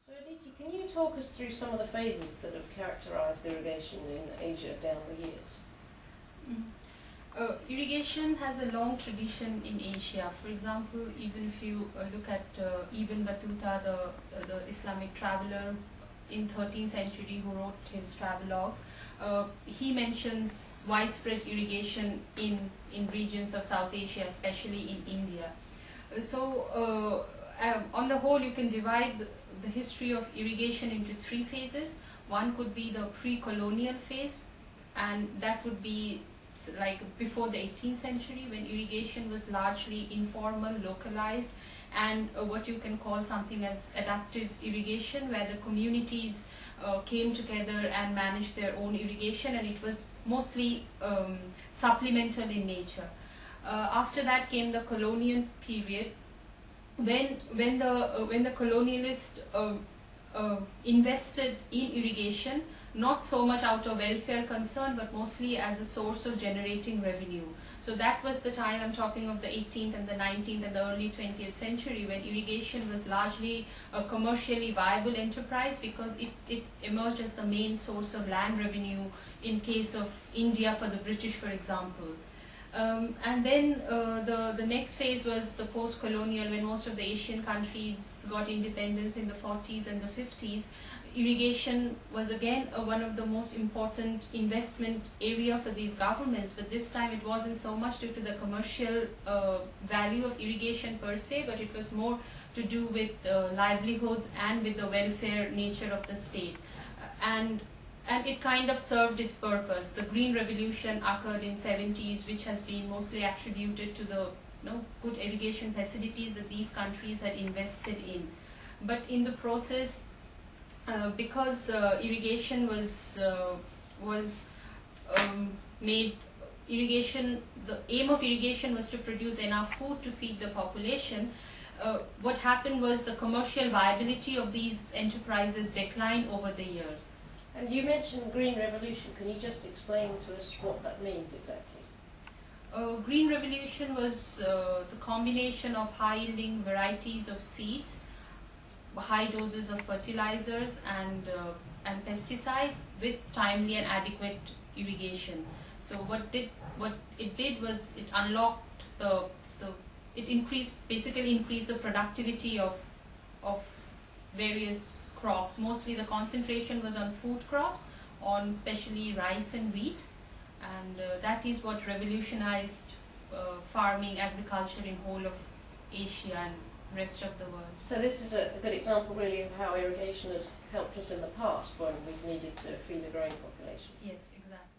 So Aditi, can you talk us through some of the phases that have characterized irrigation in Asia down the years? Irrigation has a long tradition in Asia. For example, even if you look at Ibn Battuta, the Islamic traveler in 13th century who wrote his travelogues, he mentions widespread irrigation in regions of South Asia, especially in India. So on the whole, you can divide the history of irrigation into three phases. One could be the pre-colonial phase, and that would be like before the 18th century, when irrigation was largely informal, localized, and what you can call something as adaptive irrigation, where the communities came together and managed their own irrigation, and it was mostly supplemental in nature. After that came the colonial period, when the colonialists invested in irrigation, not so much out of welfare concern, but mostly as a source of generating revenue. So that was the time, I'm talking of the 18th and the 19th and the early 20th century, when irrigation was largely a commercially viable enterprise, because it emerged as the main source of land revenue in case of India for the British, for example. And then the next phase was the post-colonial, when most of the Asian countries got independence in the 40s and the 50s. Irrigation was again one of the most important investment area for these governments, but this time it wasn't so much due to the commercial value of irrigation per se, but it was more to do with livelihoods and with the welfare nature of the state. And it kind of served its purpose. The Green Revolution occurred in 70s, which has been mostly attributed to the good irrigation facilities that these countries had invested in. But in the process, because irrigation was made, the aim of irrigation was to produce enough food to feed the population. What happened was the commercial viability of these enterprises declined over the years. And you mentioned Green Revolution. Can you just explain to us what that means exactly? Green Revolution was the combination of high-yielding varieties of seeds, high doses of fertilizers and pesticides with timely and adequate irrigation. So what it did was it unlocked basically increased the productivity of various crops. Mostly the concentration was on food crops, on especially rice and wheat, and that is what revolutionized farming, agriculture in whole of Asia and rest of the world. So this is a good example really of how irrigation has helped us in the past when we've needed to feed a growing population. Yes, exactly.